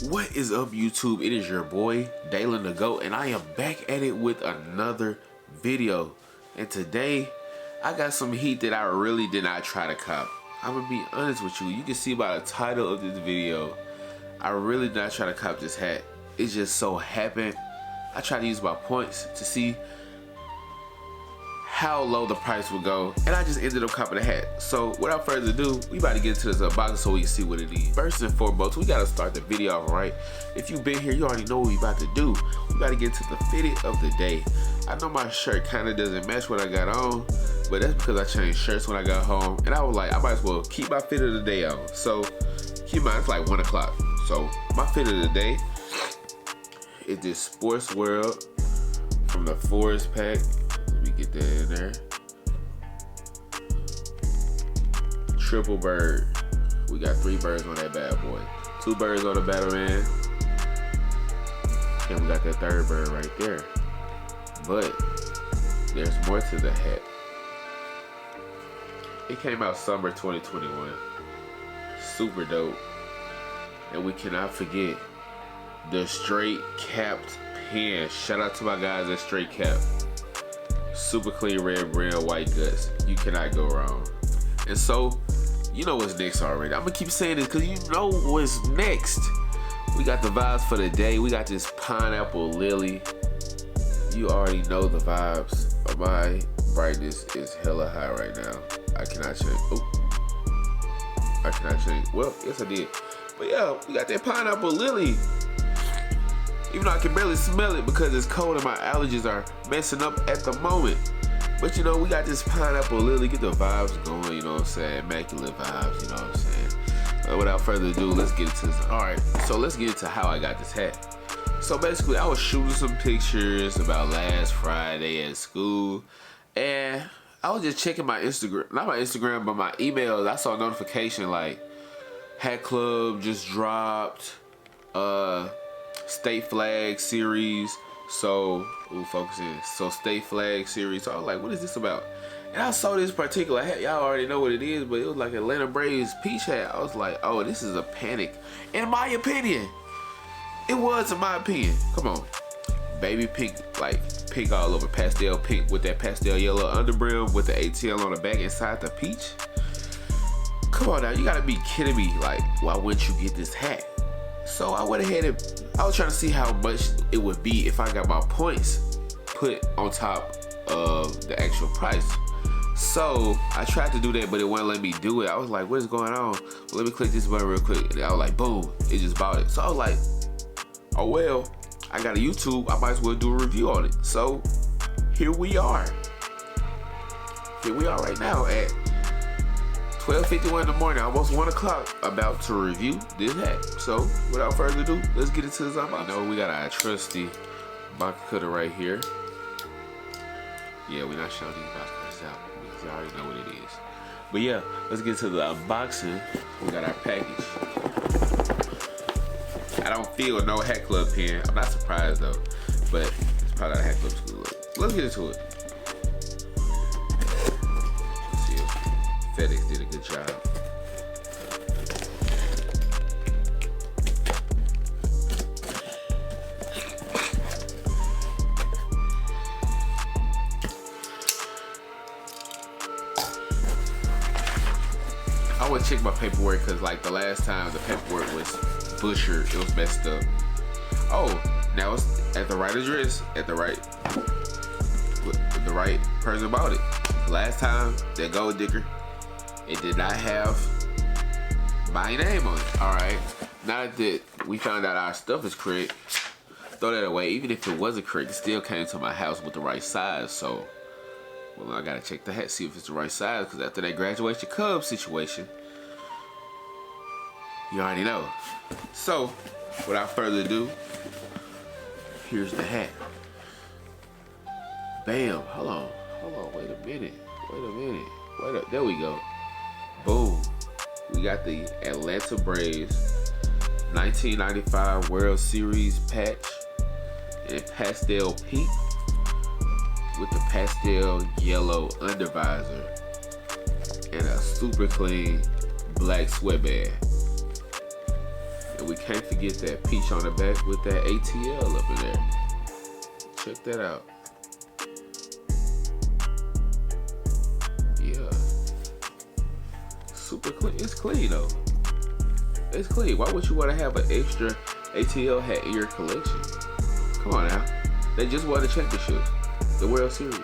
What is up, YouTube? It is your boy Dalen the Goat, and I am back at it with another video. And today I got some heat that I really did not try to cop. I'm gonna be honest with you. You can see by the title of this video, I really did not try to cop this hat. It just so happened I tried to use my points to see how low the price would go, and I just ended up copping a hat. So without further ado, we about to get into this unboxing so we can see what it is. First and foremost, we gotta start the video off right. If you've been here, you already know what we about to do. We gotta get to the fitted of the day. I know my shirt kind of doesn't match what I got on, but that's because I changed shirts when I got home, and I was like, I might as well keep my fit of the day on. So keep in mind, it's like 1 o'clock. So my fit of the day is this Sports World from the Forest pack. Get that in there. Triple bird. We got 3 birds on that bad boy. 2 birds on the Batman. And we got that 3rd bird right there. But there's more to the hat. It came out summer 2021. Super dope. And we cannot forget the straight capped pen. Shout out to my guys at Straight Cap. Super clean red brand, white guts. You cannot go wrong. And so, you know what's next already. I'm gonna keep saying this because you know what's next. We got the vibes for the day. We got this pineapple lily. You already know the vibes. My brightness is hella high right now. I cannot change. Oh, I cannot change. Well, yes I did. But yeah, we got that pineapple lily. Even though I can barely smell it because it's cold and my allergies are messing up at the moment. But you know, we got this pineapple lily. Get the vibes going, you know what I'm saying? Immaculate vibes, you know what I'm saying? Without further ado, let's get into this. Alright, so let's get into how I got this hat. So basically, I was shooting some pictures about last Friday at school. And I was just checking my Instagram. Not my Instagram, but my emails. I saw a notification like, Hat Club just dropped. State Flag series. So focus in. So State Flag series. So I was like, what is this about? And I saw this particular hat. Y'all already know what it is, but it was like Atlanta Braves peach hat. I was like, oh, this is a panic. In my opinion, it was, in my opinion. Come on, baby pink, like pink all over, pastel pink with that pastel yellow underbrim with the ATL on the back inside the peach. Come on now, you gotta be kidding me. Like, why wouldn't you get this hat? So I went ahead and I was trying to see how much it would be if I got my points put on top of the actual price. So I tried to do that, but it wouldn't let me do it. I was like, what is going on? Well, let me click this button real quick. And I was like, boom, it just bought it. So I was like, oh well, I got a YouTube, I might as well do a review on it. So here we are. Here we are right now at 12:51 in the morning, almost 1 o'clock, about to review this hat. So, without further ado, let's get into this unboxing. You know, we got our trusty box cutter right here. Yeah, we're not showing these box cutters out because you already know what it is. But yeah, let's get to the unboxing. We got our package. I don't feel no Hat Club pen. I'm not surprised though, but it's probably not a Hat Club school look. Let's get into it. FedEx did a good job. I would check my paperwork because like the last time the paperwork was butchered, it was messed up. Oh, now it's at the right address, at the right person bought it. Last time, that gold digger, it did not have my name on it. Alright, now that we found out our stuff is correct, throw that away. Even if it wasn't correct, it still came to my house with the right size. So, well, I gotta check the hat, see if it's the right size, because after that graduation Cubs situation, you already know. So, without further ado, here's the hat. Bam, hold on, wait a minute. There we go. Boom. We got the Atlanta Braves 1995 World Series patch in pastel pink with the pastel yellow undervisor and a super clean black sweatband. And we can't forget that peach on the back with that ATL up in there. Check that out. Yeah. Super clean. It's clean though. It's clean. Why would you want to have an extra ATL hat in your collection? Come on now. They just won the championship. The World Series.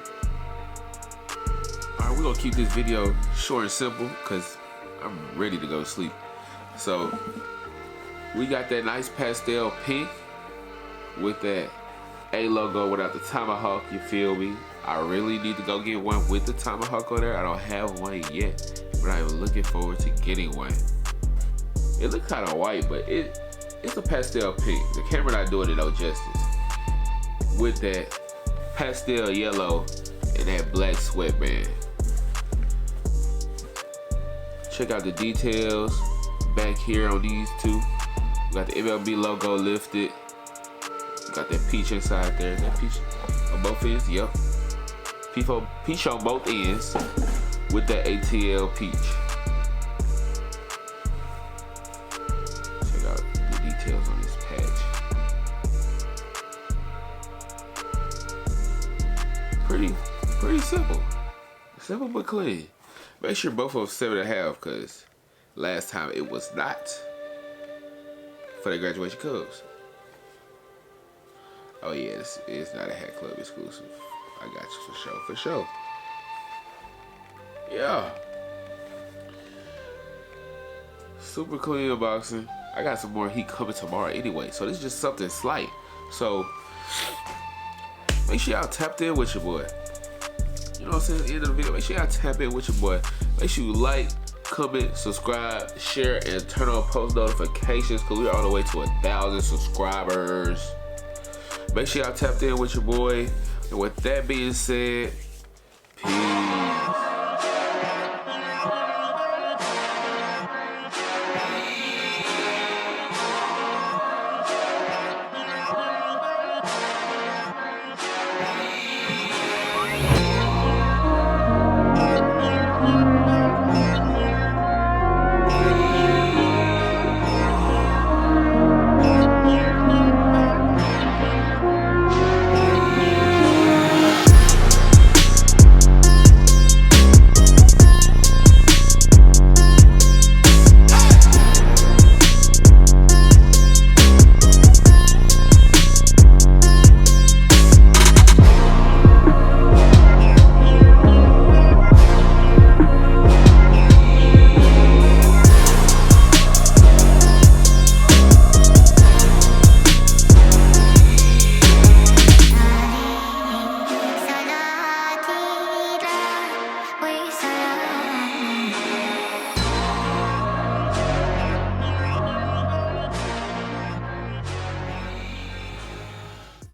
Alright, we're gonna keep this video short and simple because I'm ready to go to sleep. So we got that nice pastel pink with that A logo without the tomahawk, you feel me? I really need to go get one with the tomahawk on there. I don't have one yet, but I'm looking forward to getting one. It looks kind of white, but it's a pastel pink. The camera not doing it no justice. With that pastel yellow and that black sweatband. Check out the details back here on these two. We got the MLB logo lifted. Got that peach inside there. That peach on both ends. Yep. Peach on both ends with that ATL peach. Check out the details on this patch. Pretty simple. Simple but clean. Make sure both of them 7.5 because last time it was not for the graduation Cubs. Oh yeah, it's not a Hat Club exclusive. I got you for sure. Yeah. Super clean unboxing. I got some more heat coming tomorrow anyway, so this is just something slight. So make sure y'all tapped in with your boy. You know what I'm saying? At the end of the video, make sure y'all tap in with your boy. Make sure you like, comment, subscribe, share, and turn on post notifications because we're on the way to 1,000 subscribers. Make sure y'all tapped in with your boy. And with that being said, peace.